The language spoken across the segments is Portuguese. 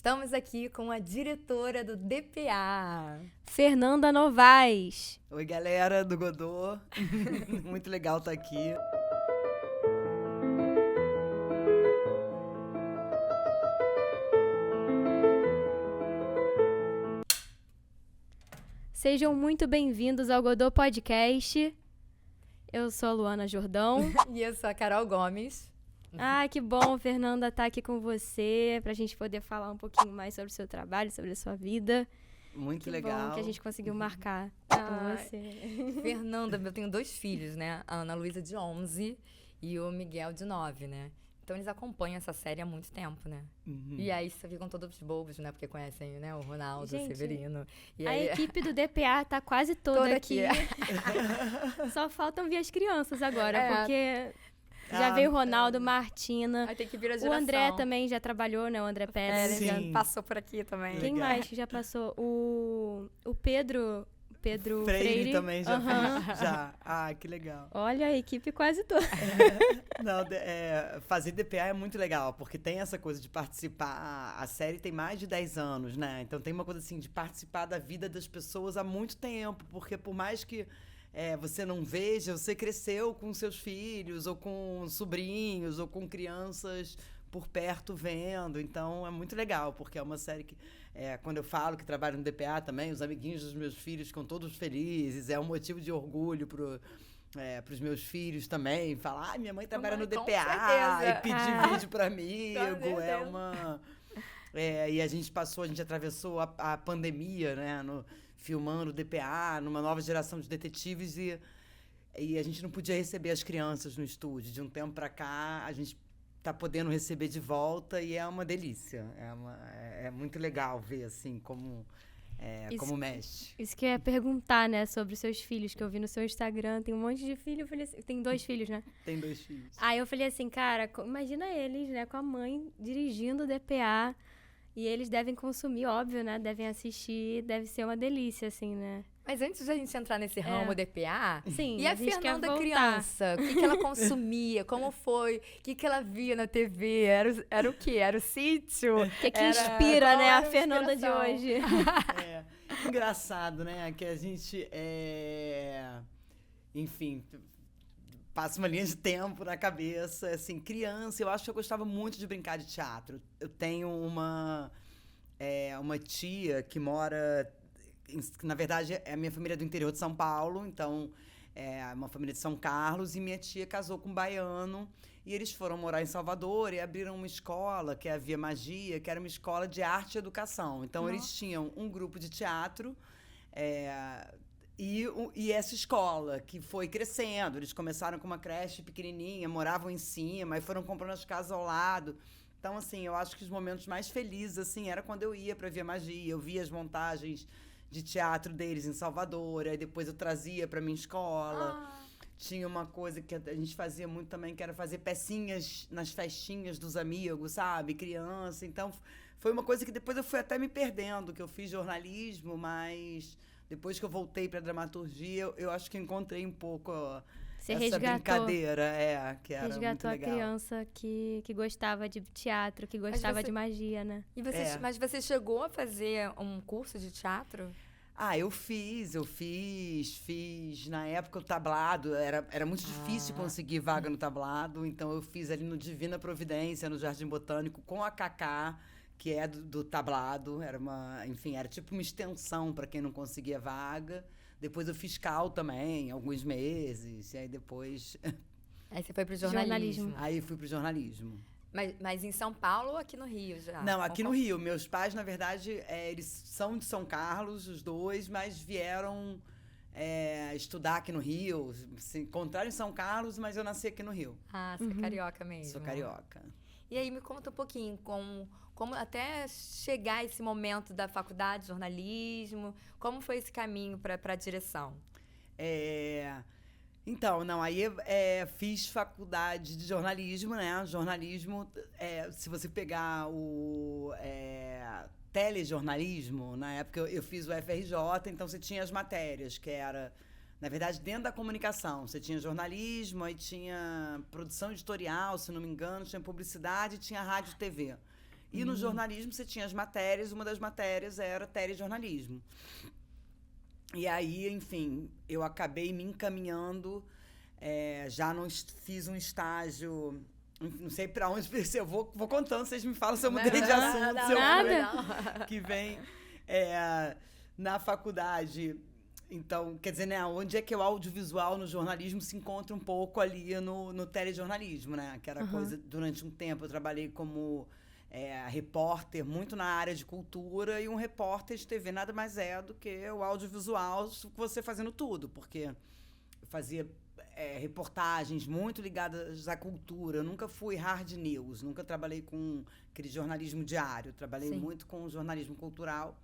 Estamos aqui com a diretora do DPA, Fernanda Novaes. Oi, galera do Godot. Muito legal estar aqui. Sejam muito bem-vindos ao Godot Podcast. Eu sou a Luana Jordão. E eu sou a Carol Gomes. Ah, que bom, Fernanda, estar aqui com você, pra gente poder falar um pouquinho mais sobre o seu trabalho, sobre a sua vida. Muito que legal. Bom que a gente conseguiu marcar com você. Fernanda, eu tenho 2 filhos, né? A Ana Luísa, de 11, e o Miguel, de 9, né? Então, eles acompanham essa série há muito tempo, né? Uhum. E aí, você ficam todos bobos, né? Porque conhecem, né? O Ronaldo, Gente, o Severino. E a aí... equipe do DPA tá quase toda aqui. Só faltam vir as crianças agora, porque já veio o Ronaldo, Martina. Aí tem que vir a O geração. André também já trabalhou, né? O André Pérez. Ele já Sim. passou por aqui também. Quem Legal. mais que já passou? O Pedro Freire também já. Aham. Já. Ah, que legal. Olha, a equipe quase toda. Não, fazer DPA é muito legal, porque tem essa coisa de participar. A série tem mais de 10 anos, né? Então tem uma coisa assim de participar da vida das pessoas há muito tempo, porque por mais que você não veja, você cresceu com seus filhos, ou com sobrinhos, ou com crianças por perto vendo. Então é muito legal, porque é uma série que, quando eu falo que trabalho no DPA também, os amiguinhos dos meus filhos ficam todos felizes, é um motivo de orgulho pros meus filhos também, falar, minha mãe trabalha no Com DPA, certeza. e pedir vídeo para amigo, Com é certeza. uma... e a gente atravessou a pandemia, né, filmando o DPA, numa nova geração de detetives, e a gente não podia receber as crianças no estúdio. De um tempo para cá, a gente tá podendo receber de volta e é uma delícia. É muito legal ver, assim, como mexe. Isso que eu ia perguntar, né, sobre os seus filhos, que eu vi no seu Instagram. Tem um monte de filho. Eu falei assim, tem 2 filhos, né? Tem 2 filhos. Aí eu falei assim, cara, imagina eles, né, com a mãe dirigindo o DPA. E eles devem consumir, óbvio, né? Devem assistir, deve ser uma delícia, assim, né? Mas antes da gente entrar nesse ramo DPA, Sim, e a gente quer Fernanda voltar. criança? O que ela consumia? Como foi? O que ela via na TV? Era o quê? Era o sítio? O que Era- inspira, qual né, a era Fernanda de inspiração? hoje? Engraçado, né? Que a gente, enfim, passa uma linha de tempo na cabeça. Assim, criança, eu acho que eu gostava muito de brincar de teatro. Eu tenho uma tia que mora... Na verdade, a minha família é do interior de São Paulo, então é uma família de São Carlos, e minha tia casou com um baiano, e eles foram morar em Salvador e abriram uma escola, que é a Via Magia, que era uma escola de arte e educação. Então, eles tinham um grupo de teatro e essa escola, que foi crescendo. Eles começaram com uma creche pequenininha, moravam em cima, e foram comprando as casas ao lado. Então, assim, eu acho que os momentos mais felizes, assim, era quando eu ia para Via Magia, eu via as montagens de teatro deles em Salvador, aí depois eu trazia para minha escola. Tinha uma coisa que a gente fazia muito também, que era fazer pecinhas nas festinhas dos amigos, sabe? Criança. Então, foi uma coisa que depois eu fui até me perdendo, que eu fiz jornalismo, mas depois que eu voltei para dramaturgia, eu acho que encontrei um pouco Você essa resgatou. brincadeira, que era muito Resgatou a legal. criança que gostava de teatro, que gostava de magia, né? E você, mas você chegou a fazer um curso de teatro? Eu fiz na época o tablado, era muito difícil conseguir vaga no tablado, então eu fiz ali no Divina Providência, no Jardim Botânico, com a Cacá, que é do tablado, era tipo uma extensão para quem não conseguia vaga. Depois eu fiz cal também, alguns meses, e aí depois... Aí você foi pro jornalismo. Aí fui pro jornalismo. Mas em São Paulo ou aqui no Rio já? Não, aqui no Rio. Meus pais, na verdade, eles são de São Carlos, os dois, mas vieram estudar aqui no Rio. Se encontraram em São Carlos, mas eu nasci aqui no Rio. Ah, você é carioca mesmo. Sou carioca. E aí, me conta um pouquinho, como até chegar esse momento da faculdade de jornalismo, como foi esse caminho para a direção? Então, aí fiz faculdade de jornalismo, né? Jornalismo, se você pegar o telejornalismo, na época eu fiz o FRJ, então você tinha as matérias, que era, na verdade, dentro da comunicação. Você tinha jornalismo, aí tinha produção editorial, se não me engano, tinha publicidade e tinha rádio e TV. E no jornalismo você tinha as matérias, uma das matérias era telejornalismo. E aí, enfim, eu acabei me encaminhando, já não fiz um estágio, não sei para onde, eu vou contando, vocês me falam se eu mudei de assunto, se eu nada. que vem na faculdade. Então, quer dizer, né, onde é que o audiovisual no jornalismo se encontra um pouco ali no telejornalismo, né? Que era coisa, durante um tempo eu trabalhei como repórter muito na área de cultura, e um repórter de TV nada mais é do que o audiovisual, você fazendo tudo, porque eu fazia reportagens muito ligadas à cultura. Eu nunca fui hard news, nunca trabalhei com aquele jornalismo diário, trabalhei muito com jornalismo cultural,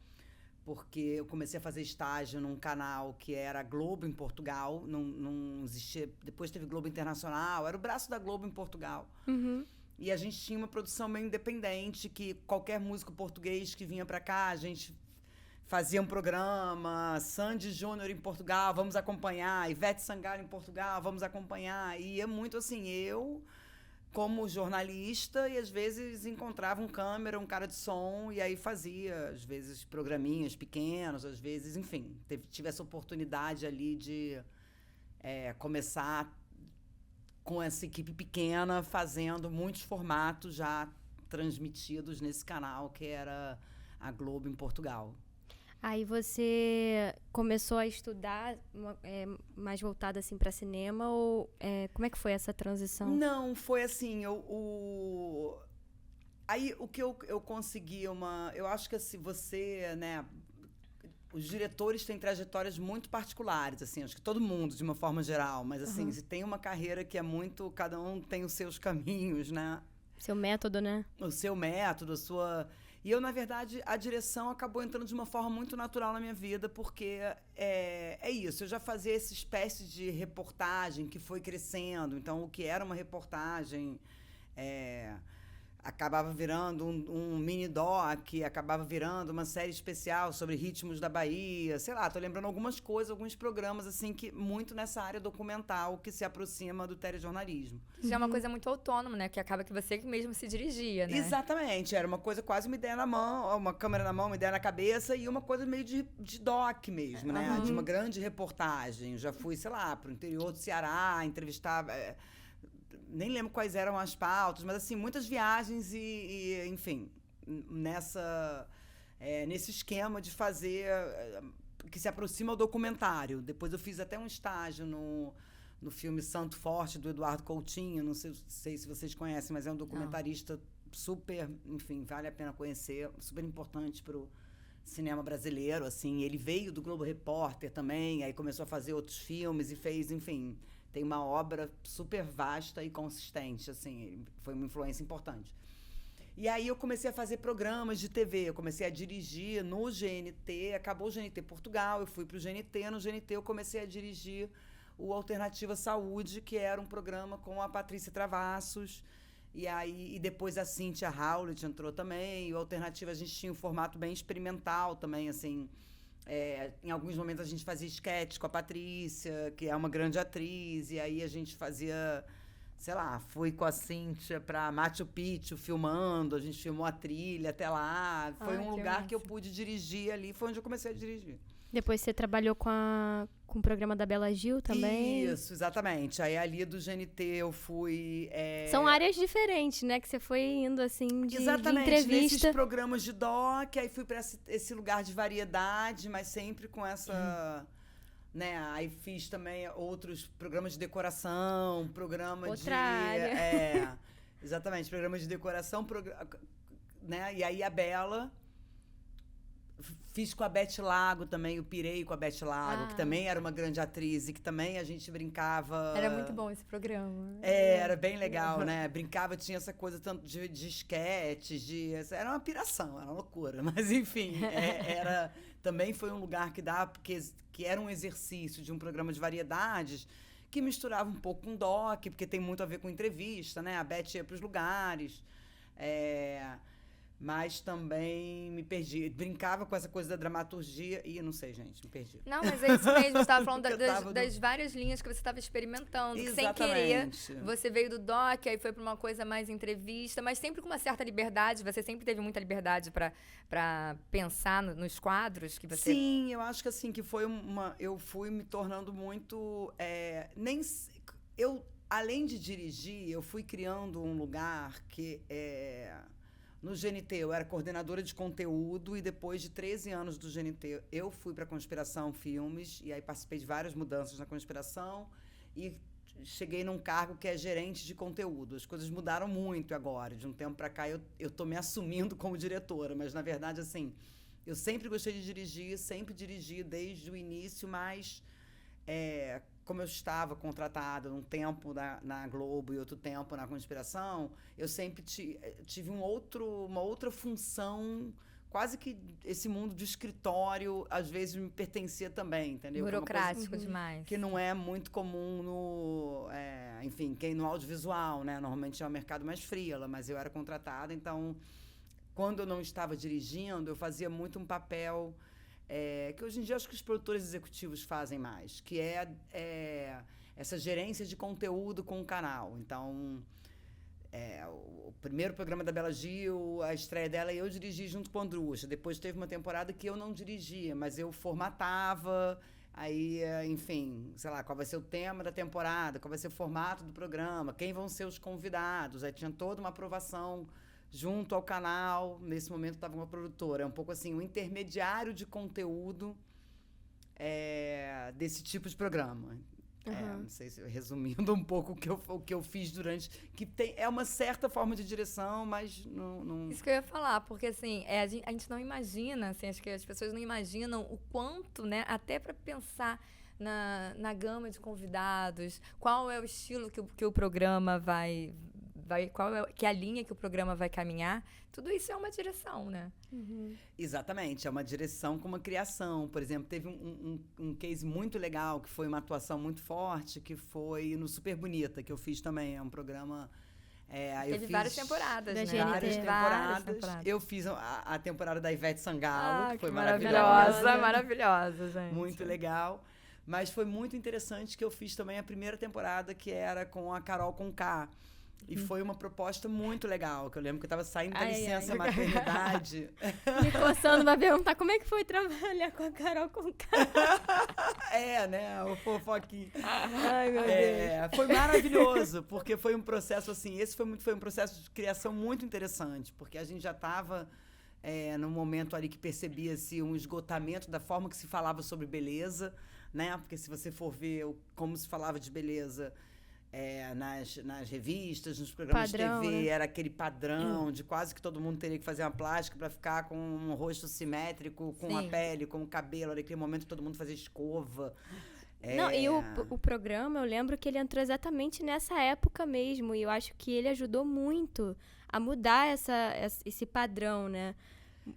porque eu comecei a fazer estágio num canal que era Globo em Portugal, não existia, depois teve Globo Internacional, era o braço da Globo em Portugal. E a gente tinha uma produção meio independente, que qualquer músico português que vinha para cá, a gente fazia um programa, Sandy Júnior em Portugal, vamos acompanhar, Ivete Sangalo em Portugal, vamos acompanhar. E é muito assim, eu como jornalista, e às vezes encontrava um câmera, um cara de som, e aí fazia, às vezes, programinhas pequenos, às vezes, enfim, tive essa oportunidade ali de começar com essa equipe pequena, fazendo muitos formatos já transmitidos nesse canal, que era a Globo em Portugal. Aí você começou a estudar mais voltada assim para cinema, ou como é que foi essa transição? Não, foi assim, aí o que eu consegui eu acho que assim, você, né, os diretores têm trajetórias muito particulares, assim, acho que todo mundo, de uma forma geral, mas assim, se tem uma carreira que é muito, cada um tem os seus caminhos, né? Seu método, né? O seu método, a sua... E eu, na verdade, a direção acabou entrando de uma forma muito natural na minha vida, porque é isso, eu já fazia essa espécie de reportagem que foi crescendo. Então, o que era uma reportagem acabava virando um mini-doc, acabava virando uma série especial sobre ritmos da Bahia, sei lá, tô lembrando algumas coisas, alguns programas, assim, que muito nessa área documental que se aproxima do telejornalismo. Já é uma coisa muito autônoma, né? Que acaba que você mesmo se dirigia, né? Exatamente, era uma coisa quase uma ideia na mão, uma câmera na mão, uma ideia na cabeça, e uma coisa meio de doc mesmo, né? De uma grande reportagem. Eu já fui, sei lá, pro interior do Ceará, entrevistar... nem lembro quais eram as pautas, mas assim, muitas viagens e enfim, nesse esquema de fazer que se aproxima ao documentário. Depois eu fiz até um estágio no filme Santo Forte, do Eduardo Coutinho, não sei se vocês conhecem, mas é um documentarista super, enfim, vale a pena conhecer, super importante pro cinema brasileiro, assim. Ele veio do Globo Repórter também, aí começou a fazer outros filmes e fez, enfim... Tem uma obra super vasta e consistente, assim, foi uma influência importante. E aí eu comecei a fazer programas de TV, eu comecei a dirigir no GNT, acabou o GNT Portugal, eu fui para o GNT, no GNT eu comecei a dirigir o Alternativa Saúde, que era um programa com a Patrícia Travassos, e depois a Cíntia Howlett entrou também, e o Alternativa a gente tinha um formato bem experimental também, assim... em alguns momentos a gente fazia esquete com a Patrícia, que é uma grande atriz, e aí a gente fazia, sei lá, fui com a Cíntia pra Machu Picchu filmando, a gente filmou a trilha até lá. Foi um lugar que eu pude dirigir ali, foi onde eu comecei a dirigir. Depois você trabalhou com o programa da Bela Gil também? Isso, exatamente. Aí ali do GNT eu fui... São áreas diferentes, né? Que você foi indo, assim, de exatamente, entrevista. nesses programas de doc, aí fui para esse lugar de variedade, mas sempre com essa... né? Aí fiz também outros programas de decoração, Outra área. Exatamente, programas de decoração, né? E aí a Bela... Fiz com a Beth Lago também, o Pirei com a Beth Lago, que também era uma grande atriz e que também a gente brincava... Era muito bom esse programa. Era bem legal, né? Brincava, tinha essa coisa tanto de esquetes, era uma piração, era uma loucura. Mas, enfim, também foi um lugar que era um exercício de um programa de variedades que misturava um pouco com doc, porque tem muito a ver com entrevista, né? A Beth ia para os lugares... Mas também me perdi. Brincava com essa coisa da dramaturgia e não sei, gente, me perdi. Não, mas é isso mesmo. Você estava falando Porque eu tava das várias linhas que você estava experimentando. Que sem Exatamente. querer, você veio do doc, aí foi para uma coisa mais entrevista, mas sempre com uma certa liberdade. Você sempre teve muita liberdade para pensar nos quadros que você... Sim, eu acho que assim, que foi eu fui me tornando muito... além de dirigir, eu fui criando um lugar que... No GNT, eu era coordenadora de conteúdo e depois de 13 anos do GNT, eu fui para Conspiração Filmes e aí participei de várias mudanças na Conspiração e cheguei num cargo que é gerente de conteúdo. As coisas mudaram muito agora. De um tempo para cá, eu tô me assumindo como diretora, mas, na verdade, assim, eu sempre gostei de dirigir, sempre dirigi desde o início, mas... como eu estava contratada um tempo na Globo e outro tempo na Conspiração, eu sempre tive uma outra função, quase que esse mundo de escritório, às vezes me pertencia também, entendeu? Burocrático demais. Que não é muito comum no audiovisual, né? Normalmente é um mercado mais freela, mas eu era contratada, então, quando eu não estava dirigindo, eu fazia muito um papel... que hoje em dia acho que os produtores executivos fazem mais, que é essa gerência de conteúdo com o canal. Então, o primeiro programa da Bela Gil, a estreia dela, eu dirigi junto com a Andrucha. Depois teve uma temporada que eu não dirigia, mas eu formatava, aí, enfim, sei lá, qual vai ser o tema da temporada, qual vai ser o formato do programa, quem vão ser os convidados. Aí tinha toda uma aprovação junto ao canal. Nesse momento estava uma produtora, um pouco assim, um intermediário de conteúdo desse tipo de programa. Não sei se resumindo um pouco o que eu fiz durante, que é uma certa forma de direção, mas não... Isso que eu ia falar, porque assim, a gente não imagina, assim, acho que as pessoas não imaginam o quanto, né, até para pensar na gama de convidados, qual é o estilo que o programa vai que a linha que o programa vai caminhar, tudo isso é uma direção, né? Uhum. Exatamente, é uma direção com uma criação. Por exemplo, teve um case muito legal, que foi uma atuação muito forte, que foi no Super Bonita, que eu fiz também. É um programa... Teve várias temporadas, né? Várias temporadas. Eu fiz a temporada da Ivete Sangalo, que foi maravilhosa, gente. Muito legal. Mas foi muito interessante que eu fiz também a primeira temporada, que era com a Carol Conká. E foi uma proposta muito legal, que eu lembro que eu estava saindo da licença maternidade. Me coçando pra perguntar como é que foi trabalhar com a Carol Conká. Né? O fofoquinho. Ai, meu Deus. Foi maravilhoso, porque foi um processo assim, foi um processo de criação muito interessante, porque a gente já estava num momento ali que percebia-se um esgotamento da forma que se falava sobre beleza, né? Porque se você for ver como se falava de beleza... nas revistas, nos programas padrão, de TV, né? era aquele padrão de quase que todo mundo teria que fazer uma plástica para ficar com um rosto simétrico, com a pele, com o cabelo. Naquele momento todo mundo fazia escova. Não, e o programa, eu lembro que ele entrou exatamente nessa época mesmo, e eu acho que ele ajudou muito a mudar esse padrão, né?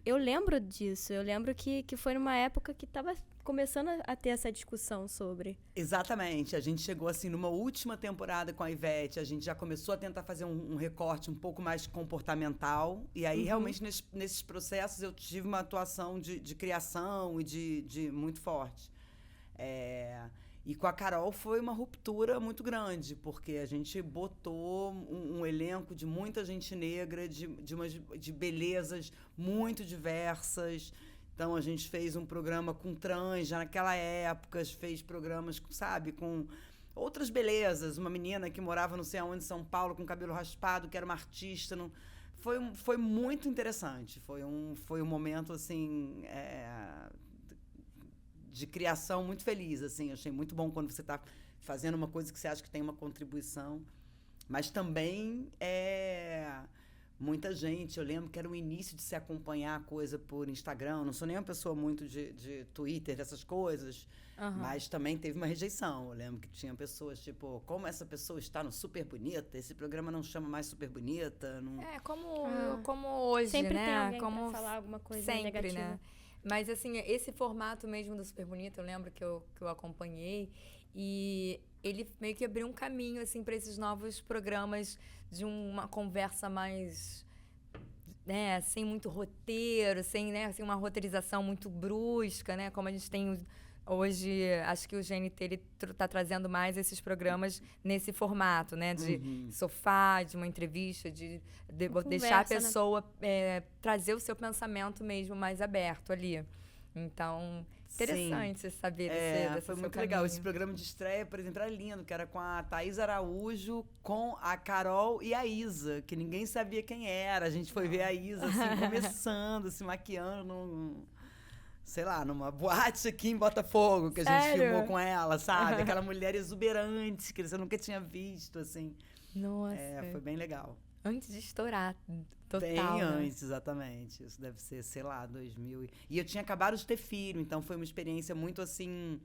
Eu lembro disso, eu lembro que foi numa época que estava começando a ter essa discussão sobre. Exatamente, a gente chegou assim numa última temporada com a Ivete, a gente já começou a tentar fazer um recorte um pouco mais comportamental, e aí realmente nesses processos eu tive uma atuação de criação e de muito forte. E com a Carol foi uma ruptura muito grande, porque a gente botou um elenco de muita gente negra, de belezas muito diversas. Então, a gente fez um programa com trans, já naquela época, fez programas, sabe, com outras belezas. Uma menina que morava não sei aonde, em São Paulo, com cabelo raspado, que era uma artista. Foi muito interessante. Foi um momento, assim... de criação muito feliz, assim. Eu achei muito bom quando você está fazendo uma coisa que você acha que tem uma contribuição. Mas também muita gente. Eu lembro que era o início de se acompanhar a coisa por Instagram. Eu não sou nem uma pessoa muito de Twitter, dessas coisas. Mas também teve uma rejeição. Eu lembro que tinha pessoas, tipo, como essa pessoa está no Super Bonita? Esse programa não chama mais Super Bonita. Não... como hoje, sempre né? Tem alguém como pra falar alguma coisa sempre, negativa. Né? Mas, assim, esse formato mesmo do Super Bonito, eu lembro que eu acompanhei, e ele meio que abriu um caminho, assim, para esses novos programas de uma conversa mais né, sem muito roteiro, sem, né, sem uma roteirização muito brusca, né, como a gente tem hoje. Acho que o GNT ele tá trazendo mais esses programas nesse formato, né, de sofá, de uma entrevista, de deixar a pessoa trazer o seu pensamento mesmo mais aberto ali. Então, interessante saber desse foi seu muito caminho. legal. Esse programa de estreia, por exemplo, era lindo, que era com a Thaís Araújo, com a Carol e a Isa, que ninguém sabia quem era. A gente foi ver a Isa, assim, começando, se maquiando sei lá, numa boate aqui em Botafogo, que a gente filmou com ela, sabe? Aquela mulher exuberante, que você nunca tinha visto, assim. Nossa. Foi bem legal. Antes de estourar, total. Bem né? antes, exatamente. Isso deve ser, sei lá, 2000. E eu tinha acabado de ter filho, então foi uma experiência muito assim.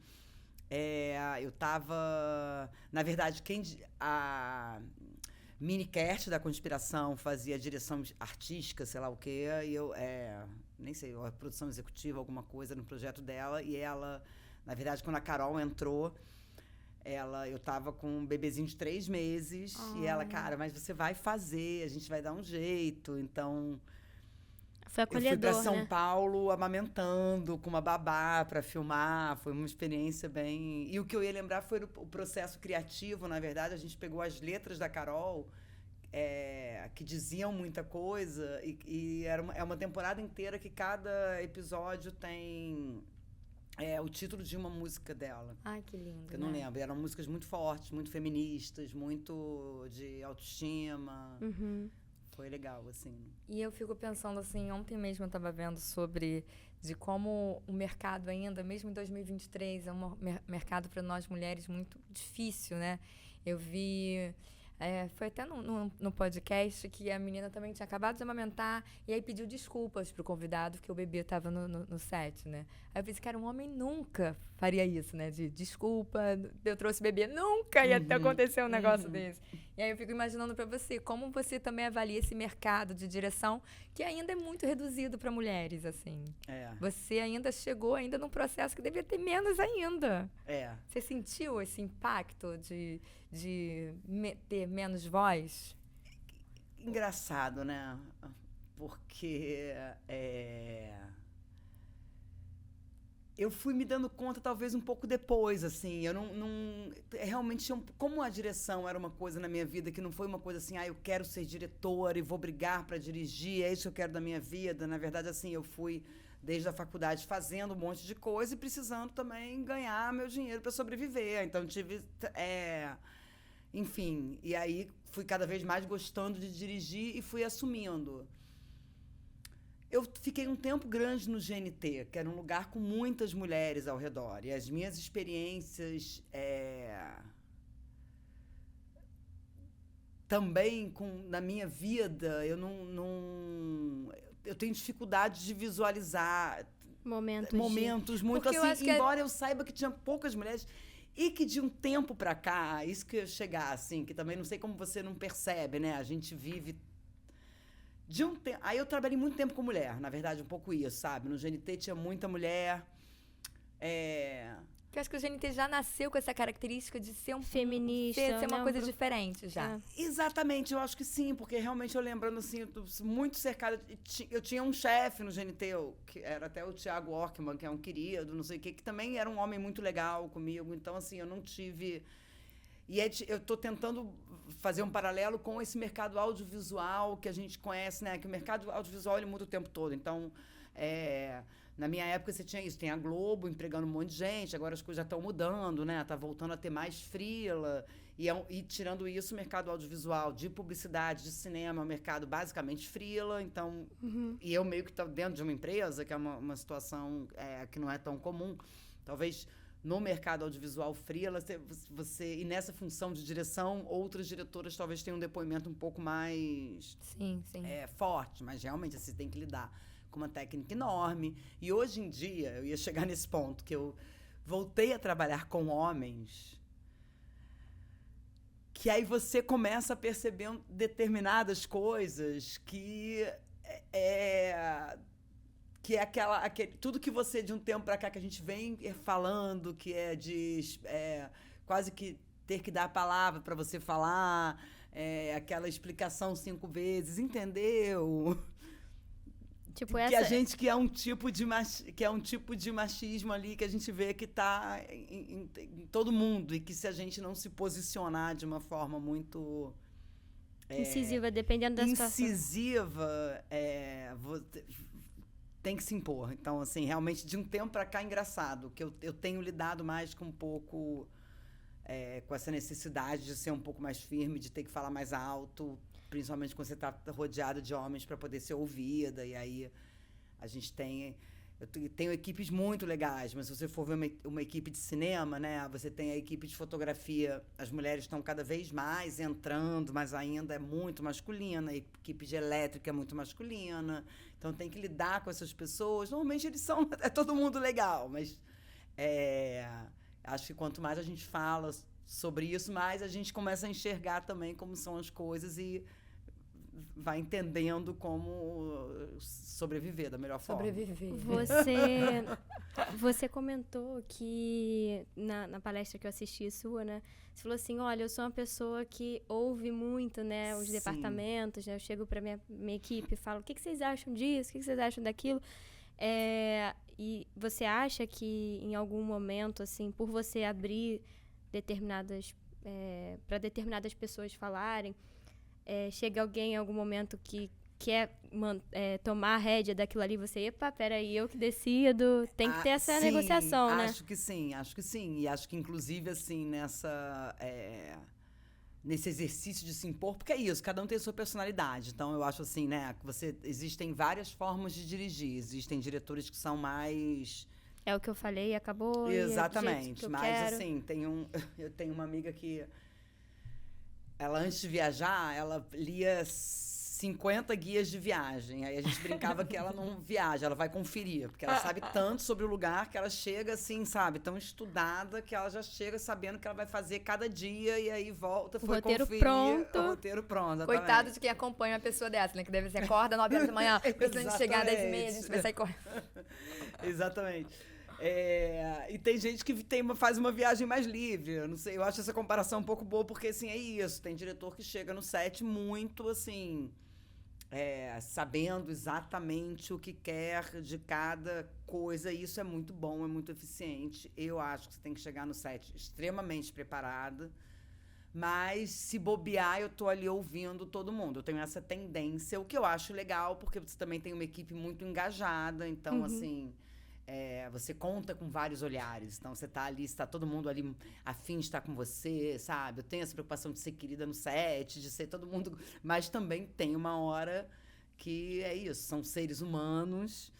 Eu tava. Na verdade, a Minicast da Conspiração fazia direção artística, sei lá o quê, e eu. Nem sei, a produção executiva, alguma coisa no projeto dela, e ela. Na verdade, quando a Carol entrou. Eu tava com um bebezinho de 3 meses. E ela, cara, mas você vai fazer, a gente vai dar um jeito. Então, foi acolhedor, eu fui pra São Paulo amamentando com uma babá pra filmar. Foi uma experiência bem... E o que eu ia lembrar foi o processo criativo, na verdade. A gente pegou as letras da Carol, que diziam muita coisa. E é uma temporada inteira que cada episódio tem... o título de uma música dela. Ai, que lindo. Que eu não lembro. Eram músicas muito fortes, muito feministas, muito de autoestima. Foi legal, assim. E eu fico pensando, assim, ontem mesmo eu estava vendo sobre de como o mercado ainda, mesmo em 2023, é um mercado para nós mulheres muito difícil, né? Eu vi... foi até no podcast que a menina também tinha acabado de amamentar e aí pediu desculpas pro convidado porque o bebê estava no set, né? Aí eu pensei, cara, um homem nunca faria isso, né? De desculpa, eu trouxe bebê, nunca ia acontecer um negócio desse. E aí eu fico imaginando para você, como você também avalia esse mercado de direção que ainda é muito reduzido para mulheres, assim. Você ainda chegou num processo que devia ter menos ainda. Você sentiu esse impacto de ter menos voz? Engraçado, né? Porque eu fui me dando conta talvez um pouco depois, assim. Eu não realmente, como a direção era uma coisa na minha vida que não foi uma coisa assim, eu quero ser diretora e vou brigar para dirigir, é isso que eu quero da minha vida. Na verdade, assim, eu fui desde a faculdade fazendo um monte de coisa e precisando também ganhar meu dinheiro para sobreviver. Então tive enfim, e aí fui cada vez mais gostando de dirigir e fui assumindo. Eu fiquei um tempo grande no GNT, que era um lugar com muitas mulheres ao redor. E as minhas experiências também na minha vida, eu eu tenho dificuldade de visualizar momentos muito porque assim, embora eu saiba que tinha poucas mulheres. E que de um tempo pra cá, isso que eu ia chegar, assim, que também não sei como você não percebe, né? A gente vive de um tempo... Aí eu trabalhei muito tempo com mulher, na verdade, um pouco isso, sabe? No GNT tinha muita mulher. Porque eu acho que o GNT já nasceu com essa característica de ser feminista, ser uma coisa diferente já. Exatamente, eu acho que sim, porque realmente eu lembrando assim, eu tô muito cercada. Eu tinha um chefe no GNT, que era até o Thiago Orkman, que é um querido, não sei o quê, que também era um homem muito legal comigo. Então, assim, eu não tive. E eu tô tentando fazer um paralelo com esse mercado audiovisual que a gente conhece, né? Que o mercado audiovisual ele muda o tempo todo. Então, na minha época você tinha isso, tem a Globo empregando um monte de gente, agora as coisas já estão mudando, né? Tá voltando a ter mais freela. E tirando isso, o mercado audiovisual de publicidade, de cinema, é um mercado basicamente freela. Então, e eu meio que estou dentro de uma empresa, que é uma situação que não é tão comum. Talvez no mercado audiovisual freela, e nessa função de direção, outras diretoras talvez tenham um depoimento um pouco mais forte, mas realmente você tem que lidar com uma técnica enorme. E hoje em dia, eu ia chegar nesse ponto, que eu voltei a trabalhar com homens, que aí você começa a perceber determinadas coisas que tudo que você, de um tempo para cá, que a gente vem falando, que é de quase que ter que dar a palavra para você falar, aquela explicação 5 vezes, entendeu? Tipo, que a gente que é um tipo de machismo ali que a gente vê que tá em todo mundo e que se a gente não se posicionar de uma forma muito incisiva, dependendo da situação. Incisiva, tem que se impor. Então, assim, realmente, de um tempo pra cá, é engraçado, que eu tenho lidado mais com um pouco com essa necessidade de ser um pouco mais firme, de ter que falar mais alto, principalmente quando você está rodeada de homens para poder ser ouvida. E aí a gente eu tenho equipes muito legais, mas se você for ver uma equipe de cinema, né, você tem a equipe de fotografia, as mulheres estão cada vez mais entrando, mas ainda é muito masculina, a equipe de elétrica é muito masculina, então tem que lidar com essas pessoas. Normalmente é todo mundo legal, mas acho que quanto mais a gente fala sobre isso, mais a gente começa a enxergar também como são as coisas e vai entendendo como sobreviver da melhor forma. Sobreviver. Você comentou que na palestra que eu assisti sua, né? Você falou assim, olha, eu sou uma pessoa que ouve muito, né, os departamentos, né? Eu chego para minha equipe e falo, o que vocês acham disso? O que vocês acham daquilo? E você acha que em algum momento, assim, por você abrir para determinadas pessoas falarem, chega alguém em algum momento que quer tomar a rédea daquilo ali, você, epa, peraí, eu que decido, tem que ter essa negociação, né? Acho que sim. E acho que, inclusive, assim, nesse exercício de se impor, porque é isso, cada um tem a sua personalidade. Então, eu acho assim, né, que existem várias formas de dirigir. Existem diretores que são mais... É o que eu falei, acabou. Exatamente, mas quero. Assim, eu tenho uma amiga que ela, antes de viajar, ela lia 50 guias de viagem. Aí a gente brincava que ela não viaja, ela vai conferir, porque ela sabe tanto sobre o lugar que ela chega assim, sabe, tão estudada que ela já chega sabendo o que ela vai fazer cada dia e aí volta, foi roteiro conferir. Pronto. O roteiro pronto. Coitado de quem acompanha uma pessoa dessa, né? Que deve ser acorda 9 horas da manhã, precisando chegar às 10h30, a gente vai sair correndo. Exatamente. E tem gente que faz uma viagem mais livre. Eu não sei, eu acho essa comparação um pouco boa, porque assim, é isso. Tem diretor que chega no set muito assim, sabendo exatamente o que quer de cada coisa. E isso é muito bom, é muito eficiente. Eu acho que você tem que chegar no set extremamente preparada. Mas, se bobear, eu tô ali ouvindo todo mundo. Eu tenho essa tendência, o que eu acho legal, porque você também tem uma equipe muito engajada. Então, assim... você conta com vários olhares. Então, você tá ali, está todo mundo ali afim de estar com você, sabe? Eu tenho essa preocupação de ser querida no set, de ser todo mundo... Mas também tem uma hora que é isso. São seres humanos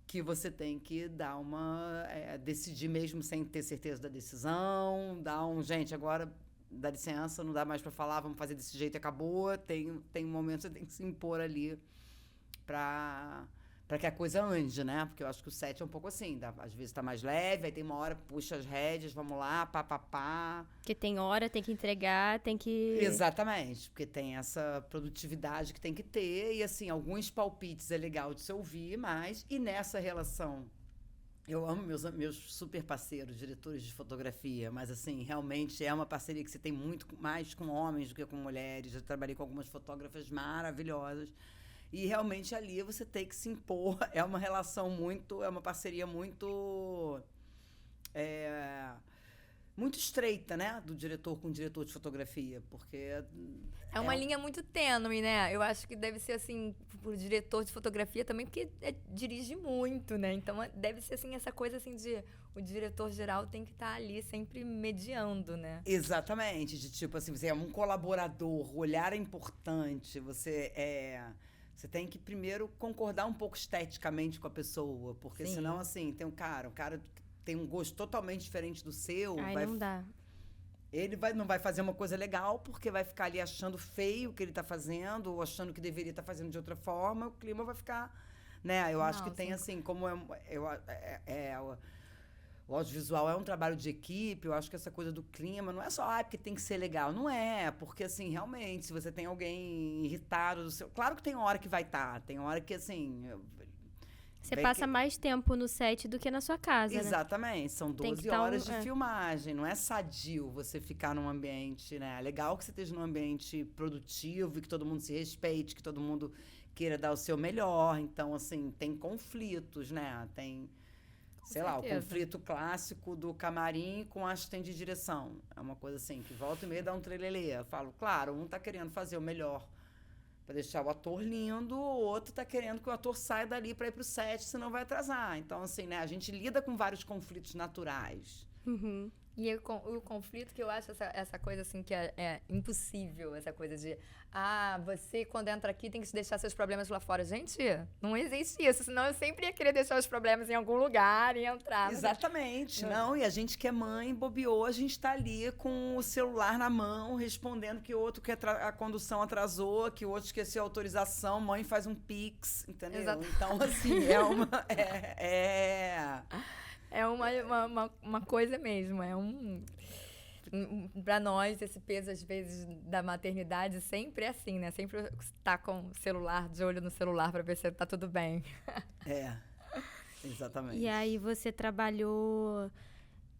que você tem que dar decidir mesmo sem ter certeza da decisão. Gente, agora dá licença, não dá mais para falar, vamos fazer desse jeito e acabou. Tem um momento que você tem que se impor ali para que a coisa ande, né? Porque eu acho que o set é um pouco assim, às vezes tá mais leve, aí tem uma hora, puxa as rédeas, vamos lá, pá. Porque tem hora, tem que entregar, tem que... Exatamente, porque tem essa produtividade que tem que ter, e assim, alguns palpites é legal de se ouvir, mas, e nessa relação, eu amo meus super parceiros, diretores de fotografia, mas assim, realmente é uma parceria que você tem muito mais com homens do que com mulheres. Eu trabalhei com algumas fotógrafas maravilhosas, e realmente ali você tem que se impor. É uma relação é uma parceria muito estreita, né? Do diretor com o diretor de fotografia, porque... É uma linha muito tênue, né? Eu acho que deve ser, assim, pro diretor de fotografia também, porque dirige muito, né? Então, deve ser, assim, essa coisa, assim, de... O diretor geral tem que estar ali sempre mediando, né? Exatamente. De tipo, assim, você é um colaborador, o olhar é importante, você tem que primeiro concordar um pouco esteticamente com a pessoa, porque Sim. Senão, assim, tem o cara tem um gosto totalmente diferente do seu. Não dá. Ele não vai fazer uma coisa legal, porque vai ficar ali achando feio o que ele tá fazendo, ou achando que deveria estar fazendo de outra forma, o clima vai ficar, né? Eu acho que tem, assim, como o audiovisual é um trabalho de equipe, eu acho que essa coisa do clima não é só porque tem que ser legal. Não é, porque, assim, realmente, se você tem alguém irritado do seu... Claro que tem hora que vai estar, tem hora que, assim... Você passa mais tempo no set do que na sua casa, Exatamente, né? São 12 horas de filmagem, não é sadio você ficar num ambiente, né? É legal que você esteja num ambiente produtivo e que todo mundo se respeite, que todo mundo queira dar o seu melhor. Então, assim, tem conflitos, né? Tem, sei lá, o conflito clássico do camarim com a assistente de direção. É uma coisa assim, que volta e meia dá um trelelê. Eu falo, claro, um tá querendo fazer o melhor para deixar o ator lindo, o outro tá querendo que o ator saia dali para ir pro set, senão vai atrasar. Então, assim, né, a gente lida com vários conflitos naturais. Uhum. E o conflito que eu acho essa coisa assim que é impossível, essa coisa de você quando entra aqui tem que deixar seus problemas lá fora. Gente, não existe isso, senão eu sempre ia querer deixar os problemas em algum lugar e entrar. Exatamente, não, e a gente que é mãe, bobeou, a gente tá ali com o celular na mão, respondendo que o outro que a condução atrasou, que o outro esqueceu a autorização, mãe faz um pix, entendeu? Exato. Então, assim, É uma coisa mesmo, pra nós, esse peso, às vezes, da maternidade sempre é assim, né? Sempre tá com o celular, de olho no celular, pra ver se tá tudo bem. Exatamente. E aí você trabalhou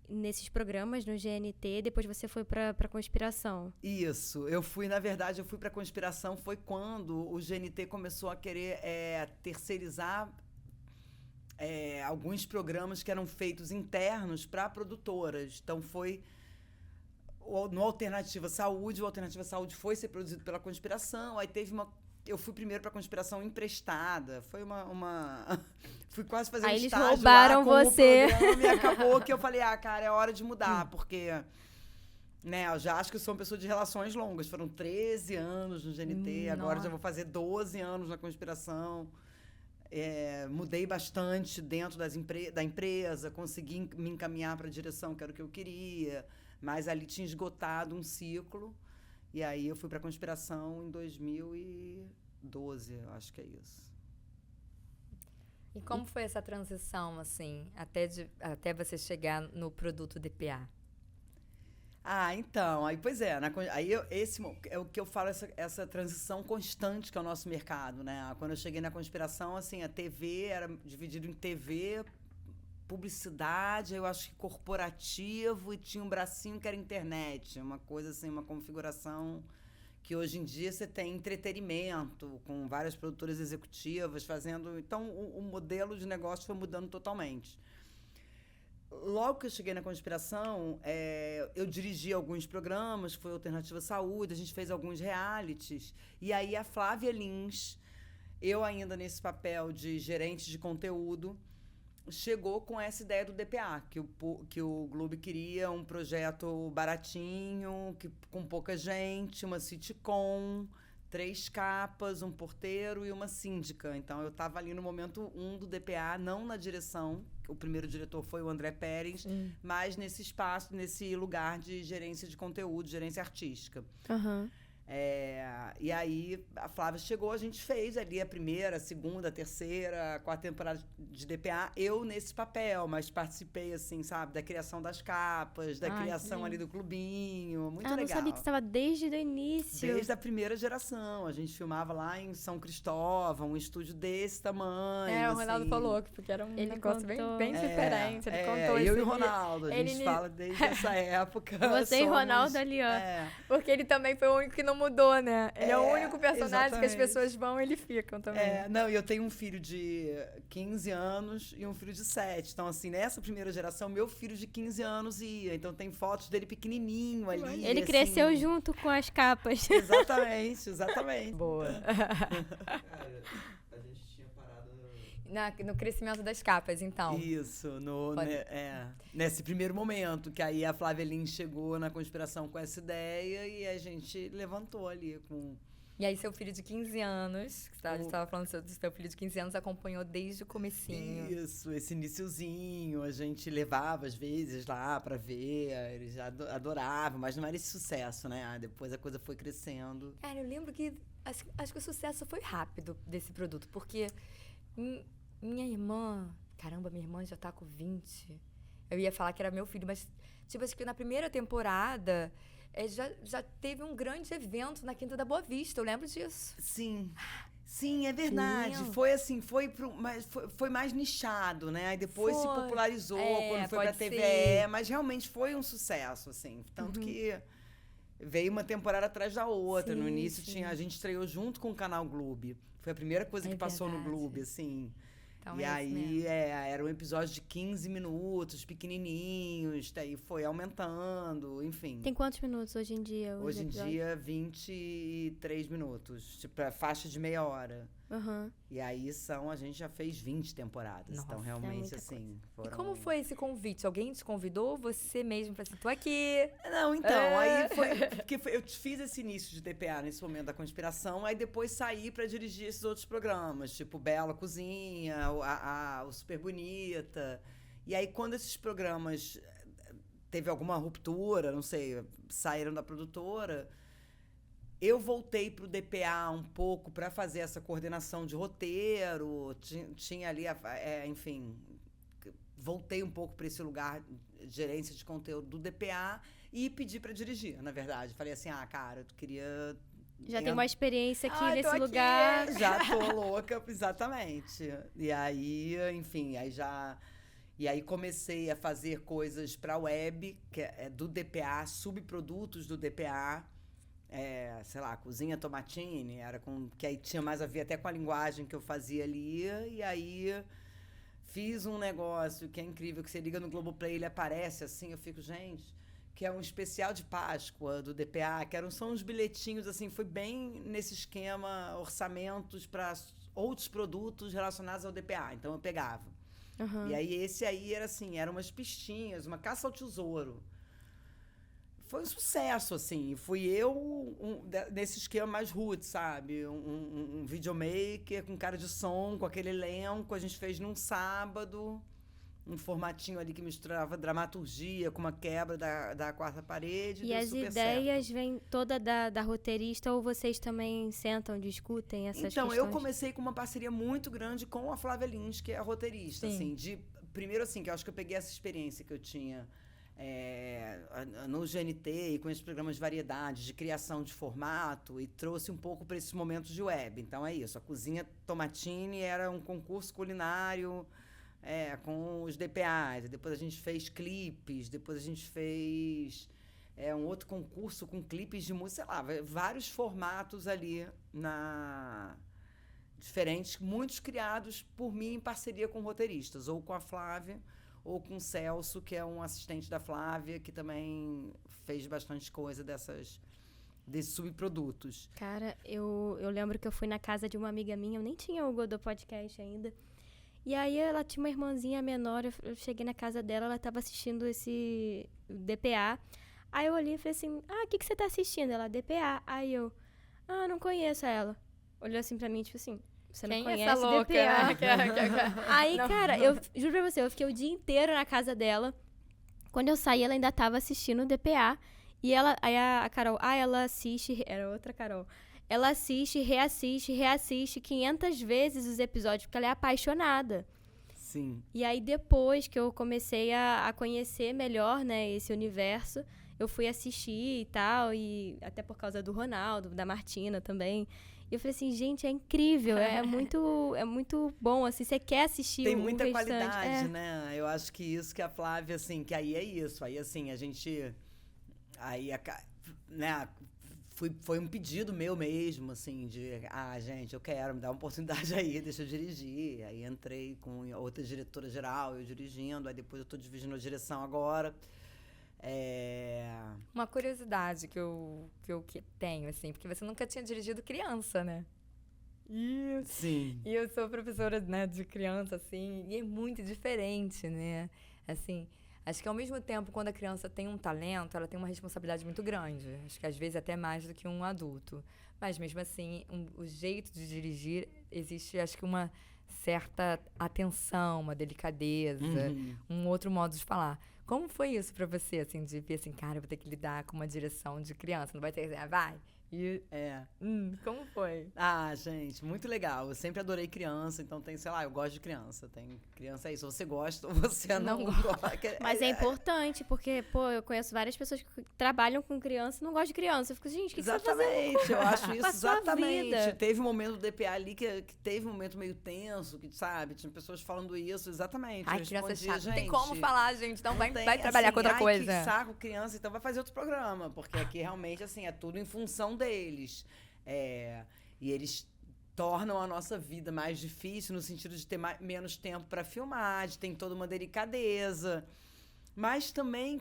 nesses programas no GNT, depois você foi pra Conspiração. Isso, na verdade, eu fui pra Conspiração, foi quando o GNT começou a querer terceirizar alguns programas que eram feitos internos para produtoras. Então, foi no Alternativa Saúde. O Alternativa Saúde foi ser produzido pela Conspiração. Aí teve eu fui primeiro para a Conspiração emprestada. Foi fui quase fazer um estágio eles roubaram lá com você. o programa e acabou que eu falei, cara, é hora de mudar, porque... Né, eu já acho que eu sou uma pessoa de relações longas. Foram 13 anos no GNT, agora já vou fazer 12 anos na Conspiração. Mudei bastante dentro da empresa, consegui me encaminhar para a direção, que era o que eu queria, mas ali tinha esgotado um ciclo, e aí eu fui para a Conspiração em 2012, eu acho que é isso. E como foi essa transição, assim, até você chegar no produto DPA? Então, esse é o que eu falo, essa transição constante que é o nosso mercado, né? Quando eu cheguei na Conspiração, assim, a TV era dividido em TV, publicidade, eu acho que corporativo, e tinha um bracinho que era internet, uma coisa assim, uma configuração que hoje em dia você tem entretenimento, com várias produtoras executivas fazendo... Então, o modelo de negócio foi mudando totalmente. Logo que eu cheguei na Conspiração, eu dirigi alguns programas, foi Alternativa Saúde, a gente fez alguns realities, e aí a Flávia Lins, eu ainda nesse papel de gerente de conteúdo, chegou com essa ideia do DPA, que o Globo queria um projeto baratinho, com pouca gente, uma sitcom, 3 capas, um porteiro e uma síndica. Então, eu estava ali no momento 1 do DPA, não na direção. O primeiro diretor foi o André Pérez, mas nesse espaço, nesse lugar de gerência de conteúdo, gerência artística. Uhum. E aí, a Flávia chegou, a gente fez ali a primeira, a segunda, a terceira, a 4ª temporada de DPA. Eu nesse papel, mas participei, assim, sabe, da criação das capas, da criação ali do clubinho. Muito legal. Eu não sabia que você estava desde o início. Desde a primeira geração. A gente filmava lá em São Cristóvão, um estúdio desse tamanho. O Ronaldo falou, porque era um negócio bem diferente. Ele contou eu e o Ronaldo, a gente fala desde essa época. Você e Ronaldo ali, ó. Porque ele também foi o único que não mudou, né? Ele é o único personagem que as pessoas vão e ele ficam também. E eu tenho um filho de 15 anos e um filho de 7. Então, assim, nessa primeira geração, meu filho de 15 anos ia. Então, tem fotos dele pequenininho ali. Ele cresceu junto com as capas. Exatamente. Boa. A gente tinha parado no crescimento das capas, então. Isso, nesse primeiro momento, que aí a Flávia Lins chegou na Conspiração com essa ideia e a gente levantou ali com... E aí seu filho de 15 anos, que a gente estava falando do seu filho de 15 anos, acompanhou desde o comecinho. Isso, esse iniciozinho, a gente levava às vezes lá pra ver, eles já adoravam, mas não era esse sucesso, né? Depois a coisa foi crescendo. Cara, eu lembro que, acho que o sucesso foi rápido desse produto, porque minha irmã já tá com 20, eu ia falar que era meu filho, mas tipo, acho que na primeira temporada... já teve um grande evento na Quinta da Boa Vista, eu lembro disso. Sim, é verdade. Foi assim, foi mais nichado, né? Aí depois se popularizou quando foi pra TVE, mas realmente foi um sucesso, assim. Tanto que veio uma temporada atrás da outra. No início a gente estreou junto com o Canal Globo. Foi a primeira coisa que passou no verdade. Globo, assim. Então, E é isso aí, mesmo. era um episódio de 15 minutos, pequenininhos, daí foi aumentando, enfim. Tem quantos minutos hoje em dia? os Hoje em episódios? dia, 23 minutos, tipo, a faixa de meia hora. Aham. E aí a gente já fez 20 temporadas. Nossa, então, é realmente, muita assim, E foram... como foi esse convite? Alguém te convidou? Você mesmo falou assim, tô aqui. Não, então, É. aí foi... Porque eu fiz esse início de DPA nesse momento da conspiração, aí depois saí pra dirigir esses outros programas, tipo Bela Cozinha, o Super Bonita. E aí, quando esses programas teve alguma ruptura, não sei, saíram da produtora, eu voltei pro DPA um pouco para fazer essa coordenação de roteiro, tinha ali, enfim, voltei um pouco para esse lugar de gerência de conteúdo do DPA e pedi para dirigir, na verdade. Falei assim, cara, eu queria... Já tem uma experiência aqui Ai, tô nesse aqui. lugar. Já tô louca, exatamente. E aí, enfim, E aí comecei a fazer coisas para web, que é do DPA, subprodutos do DPA. Sei lá, cozinha tomatine, que aí tinha mais a ver até com a linguagem que eu fazia ali. E aí fiz um negócio que é incrível, que você liga no Globoplay, ele aparece assim, eu fico, gente... que é um especial de Páscoa do DPA, são uns bilhetinhos, assim, foi bem nesse esquema, orçamentos para outros produtos relacionados ao DPA. Então, eu pegava. Aham. E aí, esse aí era assim, eram umas pistinhas, uma caça ao tesouro. Foi um sucesso, assim. Fui eu, nesse esquema mais roots, sabe? Um videomaker com cara de som, com aquele elenco. A gente fez num sábado... um formatinho ali que misturava dramaturgia com uma quebra da quarta parede. E deu as super ideias certo. vêm toda da roteirista ou vocês também sentam, discutem essas Então, questões? eu comecei com uma parceria muito grande com a Flávia Lins, que é a roteirista. Sim. Assim, primeiro, assim, que eu acho que eu peguei essa experiência que eu tinha no GNT e com esses programas de variedade, de criação de formato, e trouxe um pouco para esses momentos de web. Então, é isso. A Cozinha Tomatine era um concurso culinário... com os DPAs. Depois a gente fez clipes, depois a gente fez um outro concurso com clipes de música, sei lá, vários formatos ali diferentes, muitos criados por mim em parceria com roteiristas, ou com a Flávia, ou com o Celso, que é um assistente da Flávia, que também fez bastante coisa desses subprodutos. Cara, eu lembro que eu fui na casa de uma amiga minha, eu nem tinha o Godô Podcast ainda. E aí ela tinha uma irmãzinha menor, eu cheguei na casa dela, ela tava assistindo esse DPA. Aí eu olhei e falei assim, o que você tá assistindo? Ela, DPA. Aí eu, não conheço ela. Olhou assim pra mim, tipo assim, você não Quem é conhece essa louca, DPA? né? Aí, Não. cara, eu juro pra você, eu fiquei o dia inteiro na casa dela. Quando eu saí, ela ainda tava assistindo o DPA. E aí a Carol, ela assiste, era outra Carol. Ela assiste, reassiste 500 vezes os episódios, porque ela é apaixonada. Sim. E aí, depois que eu comecei a conhecer melhor, né, esse universo, eu fui assistir e tal, e até por causa do Ronaldo, da Martina também. E eu falei assim, gente, é incrível, é muito bom, assim, você quer assistir Tem o muita restante. qualidade, né? Eu acho que isso que a Flávia, assim, que aí é isso. Aí, assim, a gente... Aí, né... Foi um pedido meu mesmo, assim, gente, eu quero, me dar uma oportunidade aí, deixa eu dirigir. Aí entrei com outra diretora geral, eu dirigindo, aí depois eu tô dividindo a direção agora. Uma curiosidade que eu tenho, assim, porque você nunca tinha dirigido criança, né? Sim. E eu sou professora, né, de criança, assim, e é muito diferente, né? Assim, acho que ao mesmo tempo, quando a criança tem um talento, ela tem uma responsabilidade muito grande. Acho que às vezes até mais do que um adulto. Mas mesmo assim, o jeito de dirigir, existe, acho que uma certa atenção, uma delicadeza, um outro modo de falar. Como foi isso pra você, assim, de ver assim, cara, eu vou ter que lidar com uma direção de criança, não vai ter que dizer, vai. E, como foi? Gente, muito legal. Eu sempre adorei criança, então sei lá, eu gosto de criança. Criança é isso, você gosta ou você não gosta. Mas é importante, porque, eu conheço várias pessoas que trabalham com criança e não gostam de criança. Eu fico, gente, o que você tá fazendo? Exatamente, eu acho com isso, a sua exatamente. vida? Teve um momento do DPA ali que teve um momento meio tenso, que, sabe, tinha pessoas falando isso, exatamente. Ai, eu criança respondia, chata. Não tem gente, como falar, gente. Então vai tem, trabalhar assim, com outra coisa. Que saco, criança, então vai fazer outro programa, porque aqui realmente, assim, é tudo em função deles. E eles tornam a nossa vida mais difícil, no sentido de ter menos tempo para filmar, de ter toda uma delicadeza. Mas também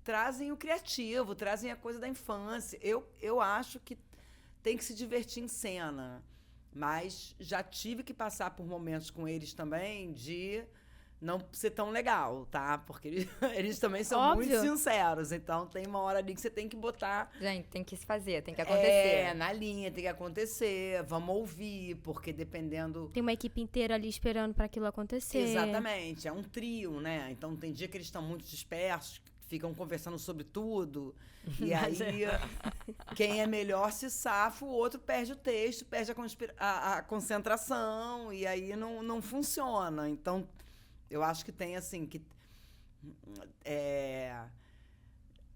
trazem o criativo, trazem a coisa da infância. Eu acho que tem que se divertir em cena. Mas já tive que passar por momentos com eles também de não ser tão legal, tá? Porque eles também são Óbvio. muito sinceros. Então, tem uma hora ali que você tem que botar... Gente, tem que se fazer, tem que acontecer. Na linha, tem que acontecer. Vamos ouvir, porque dependendo... Tem uma equipe inteira ali esperando para aquilo acontecer. Exatamente. É um trio, né? Então, tem dia que eles estão muito dispersos, ficam conversando sobre tudo. E aí, quem é melhor se safa, o outro perde o texto, perde a concentração, e aí não funciona. Então, eu acho que tem, assim, que... a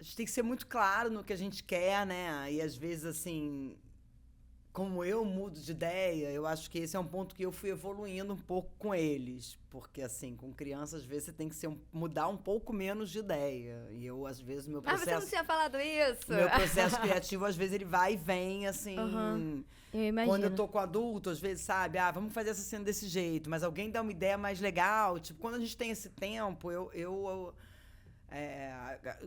gente tem que ser muito claro no que a gente quer, né? E, às vezes, assim... Como eu mudo de ideia, eu acho que esse é um ponto que eu fui evoluindo um pouco com eles. Porque, assim, com crianças, às vezes, você tem que mudar um pouco menos de ideia. E eu, às vezes, meu processo... você não tinha falado isso? Meu processo criativo, às vezes, ele vai e vem, assim... Eu imagino. Quando eu tô com adulto, às vezes, sabe? Vamos fazer essa cena desse jeito. Mas alguém dá uma ideia mais legal. Tipo, quando a gente tem esse tempo, eu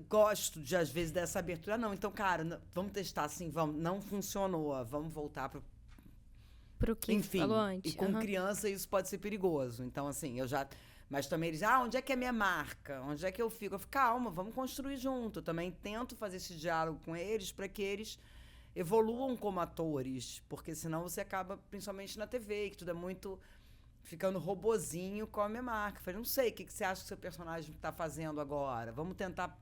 gosto de, às vezes, dessa abertura. Não, então, cara, vamos testar assim, vamos. Não funcionou, vamos voltar pro que falou antes. E com criança isso pode ser perigoso. Então, assim, eu já... Mas também eles, onde é que é minha marca? Onde é que eu fico? Eu fico, calma, vamos construir junto. Eu também tento fazer esse diálogo com eles para que eles evoluam como atores. Porque senão você acaba, principalmente na TV, que tudo é muito... ficando robozinho com a minha marca. Eu falei, não sei, o que você acha que seu personagem está fazendo agora? Vamos tentar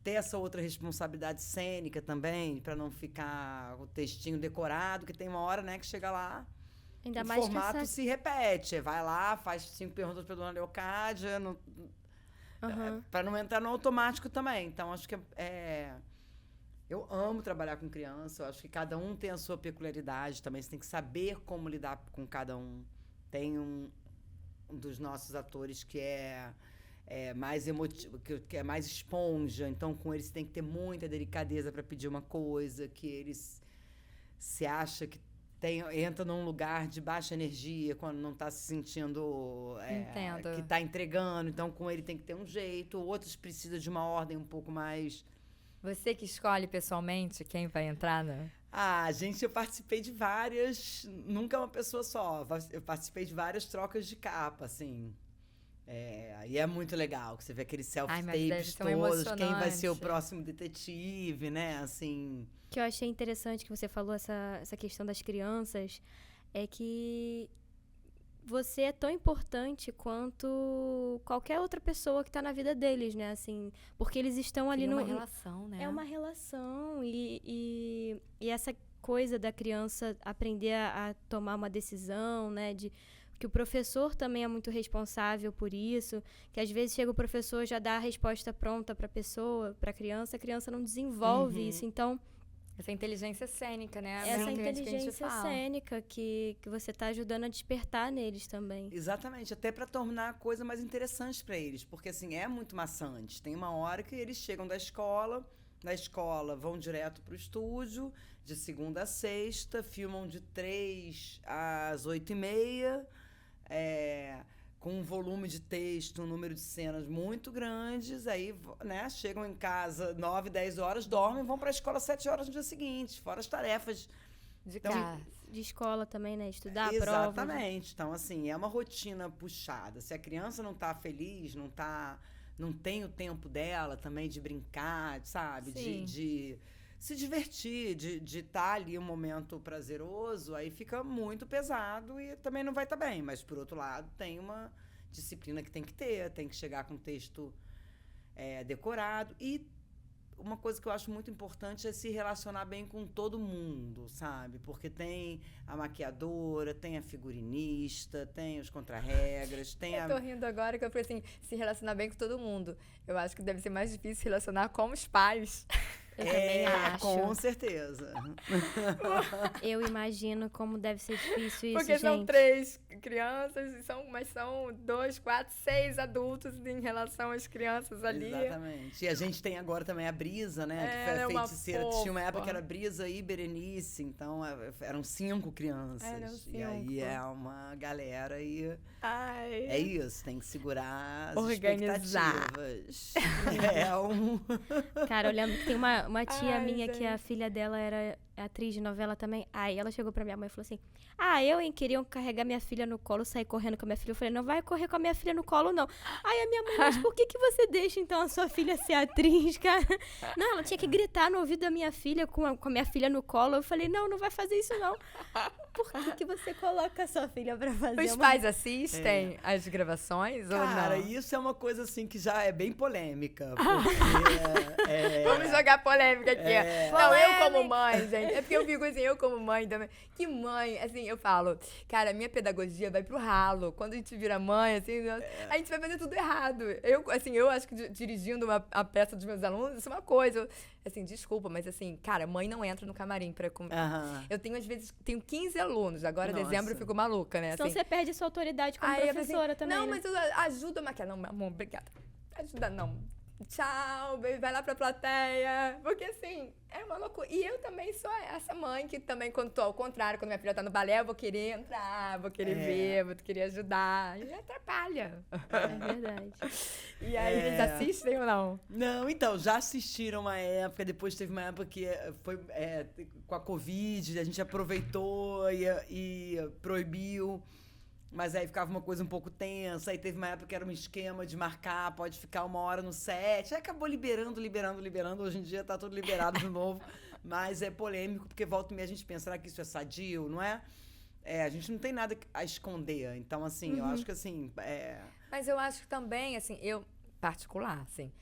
ter essa outra responsabilidade cênica também, para não ficar o textinho decorado, que tem uma hora, né, que chega lá, Ainda o mais formato se repete. Vai lá, faz 5 perguntas para a dona Leocádia, para não entrar no automático também. Então, acho que eu amo trabalhar com criança, eu acho que cada um tem a sua peculiaridade também, você tem que saber como lidar com cada um. Tem um dos nossos atores que é mais emotivo, que é mais esponja. Então, com eles tem que ter muita delicadeza para pedir uma coisa, que eles se acha que entra num lugar de baixa energia quando não está se sentindo que está entregando. Então, com ele tem que ter um jeito. Outros precisam de uma ordem um pouco mais... Você que escolhe pessoalmente quem vai entrar, né? Gente, eu participei de várias... Nunca uma pessoa só. Eu participei de várias trocas de capa, assim. E é muito legal, que você vê aqueles self-tapes todos. Quem vai ser o próximo detetive, né? Assim... O que eu achei interessante que você falou, essa questão das crianças, é que você é tão importante quanto qualquer outra pessoa que está na vida deles, né? Assim, porque eles estão ali no... É uma relação, né? É uma relação. E essa coisa da criança aprender a tomar uma decisão, né? Que o professor também é muito responsável por isso. Que às vezes chega o professor, já dá a resposta pronta para a criança não desenvolve isso. Então... Essa inteligência cênica, né? Essa inteligência cênica que você está ajudando a despertar neles também. Exatamente, até para tornar a coisa mais interessante para eles, porque assim, é muito maçante. Tem uma hora que eles chegam da escola vão direto para o estúdio, de segunda a sexta, filmam de 3 às 8h30, com um volume de texto, um número de cenas muito grandes, aí, né, chegam em casa 9, 10 horas, dormem, vão para a escola 7 horas no dia seguinte, fora as tarefas de escola também, né, estudar a prova. Exatamente, então, assim, é uma rotina puxada. Se a criança não tá feliz, não tem o tempo dela também de brincar, sabe, de se divertir, de estar ali um momento prazeroso, aí fica muito pesado e também não vai estar bem. Mas, por outro lado, tem uma disciplina que tem que chegar com o texto decorado. E uma coisa que eu acho muito importante é se relacionar bem com todo mundo, sabe? Porque tem a maquiadora, tem a figurinista, tem os contrarregras, tem Eu tô rindo agora que eu falei assim, se relacionar bem com todo mundo. Eu acho que deve ser mais difícil se relacionar com os pais. Eu também acho. Com certeza. Eu imagino como deve ser difícil isso, Porque gente. são 3 crianças, mas são 2, 4, 6 adultos em relação às crianças ali. Exatamente. E a gente tem agora também a Brisa, né? Que Ela é foi a uma feiticeira. Tinha uma época fofa. que era Brisa e Berenice, então eram 5 crianças. Eram E aí 5. é uma galera e Ai. é isso, tem que segurar as Organizar. expectativas. Cara, eu lembro que tem uma tia Ai, minha que a gente. filha dela era atriz de novela também. Aí ela chegou pra minha mãe e falou assim: queriam carregar minha filha no colo, sair correndo com a minha filha. Eu falei: não vai correr com a minha filha no colo, não. Aí a minha mãe: mas por que você deixa então a sua filha ser atriz, cara? Não, ela tinha que gritar no ouvido da minha filha com a minha filha no colo. Eu falei: não vai fazer isso, não. Por que você coloca a sua filha pra fazer? Os pais assistem as gravações Cara, ou não? isso é uma coisa assim que já é bem polêmica. Porque Vamos jogar polêmica aqui. Não, eu como Polêmica. mãe, gente. É porque eu fico assim, eu como mãe também. Que mãe, assim, eu falo, cara, a minha pedagogia vai pro ralo. Quando a gente vira mãe, assim, a gente vai fazer tudo errado. Eu acho que dirigindo a peça dos meus alunos, isso é uma coisa. Assim, desculpa, mas assim, cara, mãe não entra no camarim pra... Aham. Eu tenho, às vezes, 15 alunos. Agora, Nossa. dezembro, eu fico maluca, né? Senão assim, você perde sua autoridade como aí eu falei professora assim, também. não, né? mas eu ajuda a maquiar. Não, meu amor, obrigada. Ajuda não. Tchau, baby, vai lá pra plateia. Porque assim, é uma loucura. E eu também sou essa mãe que também, quando tô ao contrário, quando minha filha tá no balé, eu vou querer entrar, vou querer ver, vou querer ajudar. E atrapalha. É verdade. E aí, eles assistem ou não? Não, então, já assistiram uma época, depois teve uma época que foi com a Covid, a gente aproveitou e proibiu, mas aí ficava uma coisa um pouco tensa, aí teve uma época que era um esquema de marcar, pode ficar 1 hora no set, aí acabou liberando, hoje em dia tá tudo liberado de novo, mas é polêmico, porque volta e meia a gente pensa, será que isso é sadio, não é? A gente não tem nada a esconder, então assim, eu acho que assim... Mas eu acho que também, assim, particular, assim,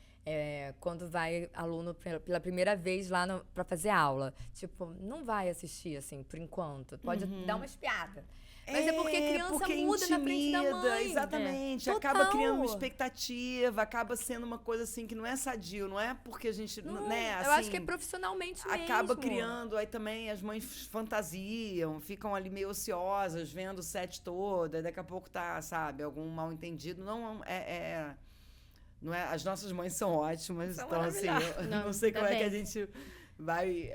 quando vai aluno pela primeira vez lá pra fazer aula, tipo, não vai assistir, assim, por enquanto. Pode dar uma espiada. Mas é porque a criança muda na frente da mãe. Exatamente. Total. Acaba criando uma expectativa, acaba sendo uma coisa assim que não é sadio, não é porque a gente, né, assim, eu acho que é profissionalmente mesmo. acaba criando, aí também as mães fantasiam, ficam ali meio ociosas, vendo o set todo, aí daqui a pouco tá, sabe, algum mal entendido. Não é, as nossas mães são ótimas, São então assim, eu Não, não sei como é que a também. gente vai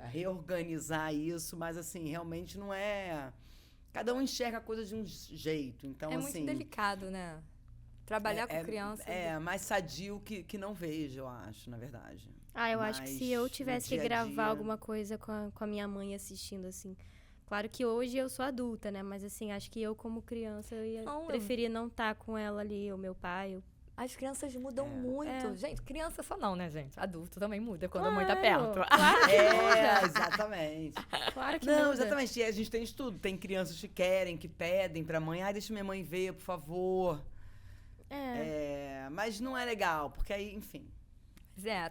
reorganizar isso, mas assim, realmente não é... Cada um enxerga a coisa de um jeito, então É assim... muito delicado, né? Trabalhar com criança. É mais sadio que não vejo, eu acho, na verdade. Eu acho que se eu Mas tivesse que no dia a gravar dia- alguma coisa com a minha mãe assistindo, assim. Claro que hoje eu sou adulta, né? Mas assim, acho que eu, como criança, eu ia Não, preferir não estar com ela ali, o meu pai. As crianças mudam muito. É. Gente, criança só não, né, gente? Adulto também muda quando a mãe tá perto. Claro que muda. Exatamente. Claro que Não, muda. exatamente. E a gente tem de tudo. Tem crianças que querem, que pedem pra mãe, deixa minha mãe ver, por favor. Mas não é legal, porque aí, enfim.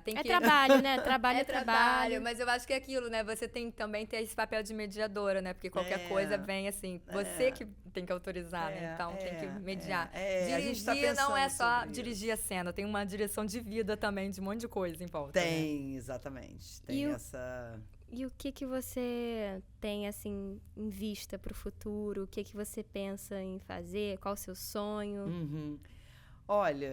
Tem É que... trabalho, né? Trabalho é trabalho. Mas eu acho que é aquilo, né? Você tem também ter esse papel de mediadora, né? Porque qualquer coisa vem assim, você que tem que autorizar, né? Então tem que mediar. a gente tá Dirigir não é pensando só sobre dirigir a cena, tem uma direção de vida também, de um monte de coisa em volta. Né? Tem, exatamente. Tem E essa... E o que você tem, assim, em vista pro futuro? O que você pensa em fazer? Qual o seu sonho? Uhum. Olha,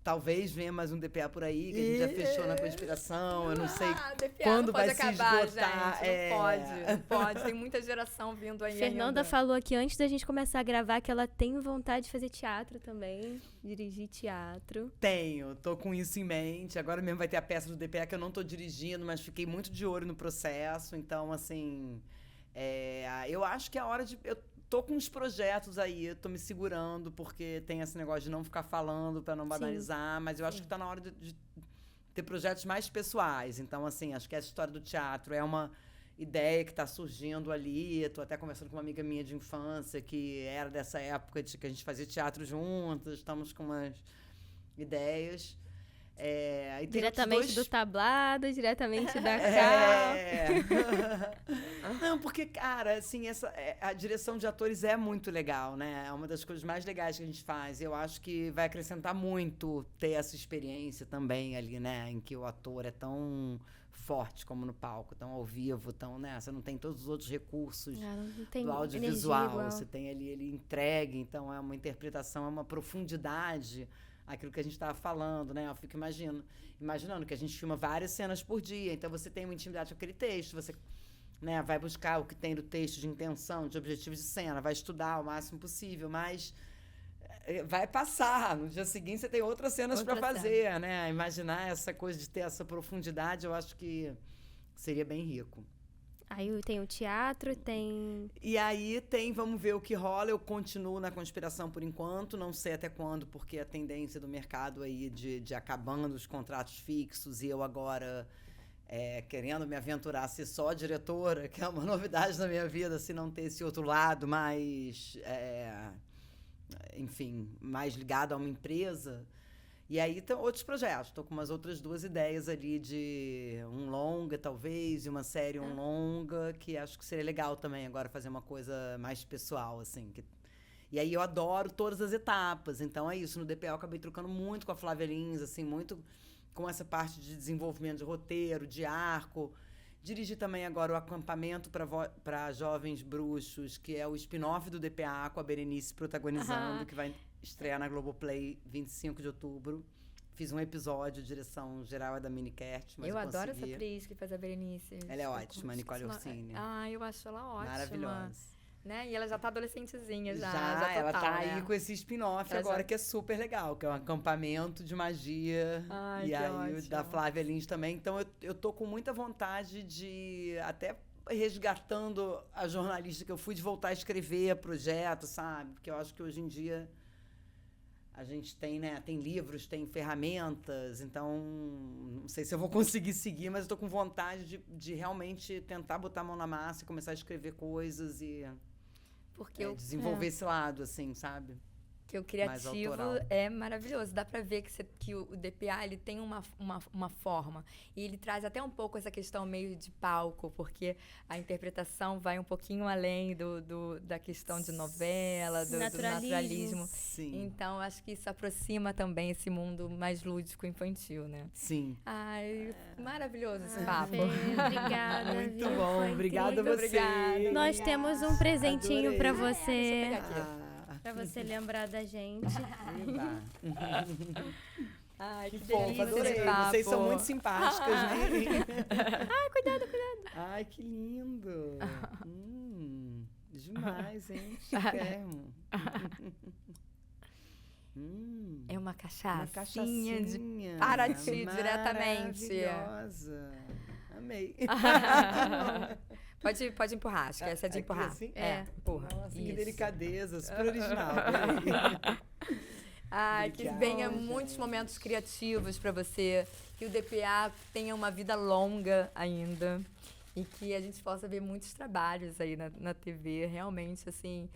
talvez venha mais um DPA por aí, que a gente já fechou na conspiração, eu não sei DPA quando não vai pode se acabar, esgotar. gente. Não pode, não pode. Tem muita geração vindo aí Fernanda ainda. falou aqui antes da gente começar a gravar que ela tem vontade de fazer teatro também, dirigir teatro. Tô com isso em mente. Agora mesmo vai ter a peça do DPA que eu não tô dirigindo, mas fiquei muito de olho no processo. Então, assim, eu acho que é a hora de... Eu tô com uns projetos aí, eu tô me segurando, porque tem esse negócio de não ficar falando pra não banalizar, mas eu acho que tá na hora de ter projetos mais pessoais. Então, assim, acho que essa história do teatro é uma ideia que tá surgindo ali. Tô até conversando com uma amiga minha de infância, que era dessa época de que a gente fazia teatro juntas, estamos com umas ideias. E tem diretamente do tablado, diretamente da Não, porque, cara, assim, a direção de atores é muito legal, né? É uma das coisas mais legais que a gente faz. Eu acho que vai acrescentar muito ter essa experiência também ali, né? Em que o ator é tão forte como no palco, tão ao vivo, tão, né? Você não tem todos os outros recursos do audiovisual. Você tem ali ele entregue, então é uma interpretação, é uma profundidade. Aquilo que a gente estava falando, né? Eu fico imaginando que a gente filma várias cenas por dia, então você tem uma intimidade com aquele texto, você, né, vai buscar o que tem no texto de intenção, de objetivos de cena, vai estudar o máximo possível, mas vai passar. No dia seguinte você tem outras cenas para fazer, né? Imaginar essa coisa de ter essa profundidade, eu acho que seria bem rico. Aí tem o teatro, tem... E aí vamos ver o que rola. Eu continuo na conspiração por enquanto, não sei até quando, porque a tendência do mercado aí de acabando os contratos fixos e eu agora querendo me aventurar a ser só diretora, que é uma novidade na minha vida, se não ter esse outro lado mais, enfim, mais ligado a uma empresa. E aí tem outros projetos. Estou com umas outras 2 ideias ali de um longa, talvez, e uma série longa, que acho que seria legal também agora fazer uma coisa mais pessoal, assim. E aí eu adoro todas as etapas. Então é isso. No DPA eu acabei trocando muito com a Flávia Lins, assim, muito com essa parte de desenvolvimento de roteiro, de arco. Dirigi também agora o Acampamento para Jovens Bruxos, que é o spin-off do DPA, com a Berenice protagonizando, que vai estrear na Globoplay 25 de outubro. Fiz um episódio, direção geral é da Mini Kert, mas eu adoro essa atriz que faz a Berenice. Ela é ótima, Nicole Orsini. Eu acho ela ótima. Maravilhosa. Né? E ela já tá adolescentezinha, já total, ela tá aí com esse spin-off agora, que é super legal, que é um acampamento de magia. E aí ótimo. Da Flávia Lins também. Então eu tô com muita vontade de, até resgatando a jornalista que eu fui, de voltar a escrever projeto, sabe? Porque eu acho que hoje em dia a gente tem, né? Tem livros, tem ferramentas, então não sei se eu vou conseguir seguir, mas eu tô com vontade de realmente tentar botar a mão na massa e começar a escrever coisas e desenvolver esse lado, assim, sabe? Que o criativo é maravilhoso. Dá pra ver que o DPA ele tem uma forma. E ele traz até um pouco essa questão meio de palco, porque a interpretação vai um pouquinho além da questão de novela, do naturalismo. Sim. Então, acho que isso aproxima também esse mundo mais lúdico infantil, né? Sim. Ai, maravilhoso esse papo. Obrigada. Muito bom. Obrigada a você. Obrigada. Nós temos um presentinho pra você. Deixa eu pegar aqui. Pra você lembrar da gente. Ai, que fofo, adorei. Vocês são muito simpáticas, né? Ai, cuidado. Ai, que lindo. Demais, hein? Chiquérrimo. É uma cachaçinha de Paraty, diretamente. Maravilhosa. Amei. Pode empurrar, acho que essa é de empurrar. Assim? Empurra. Nossa, que delicadeza, super original. Que venha muitos momentos criativos para você, que o DPA tenha uma vida longa ainda e que a gente possa ver muitos trabalhos aí na TV. Realmente, assim,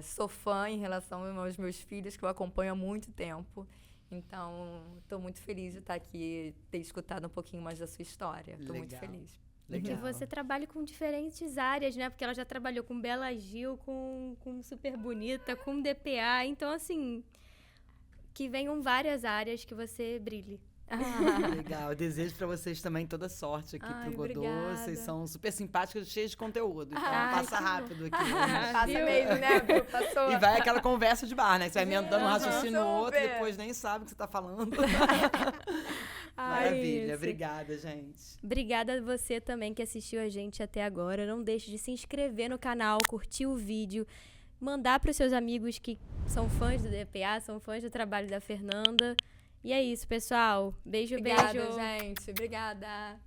sou fã em relação aos meus filhos, que eu acompanho há muito tempo. Então, estou muito feliz de estar aqui, ter escutado um pouquinho mais da sua história. Estou muito feliz. E que você trabalhe com diferentes áreas, né? Porque ela já trabalhou com Bela Gil, com Super Bonita, com DPA. Então, assim, que venham várias áreas que você brilhe. Legal. Eu desejo pra vocês também toda sorte aqui pro Godot. Obrigada. Vocês são super simpáticas, cheias de conteúdo. Então passa rápido aqui. Passa mesmo, né? Passou. E vai aquela conversa de bar, né? Você vai me dando um raciocínio no outro, depois nem sabe o que você tá falando. Maravilha. Obrigada, gente. Obrigada a você também que assistiu a gente até agora. Não deixe de se inscrever no canal, curtir o vídeo, mandar para os seus amigos que são fãs do DPA, são fãs do trabalho da Fernanda. E é isso, pessoal. Beijo, Obrigada, beijo. gente. Obrigada.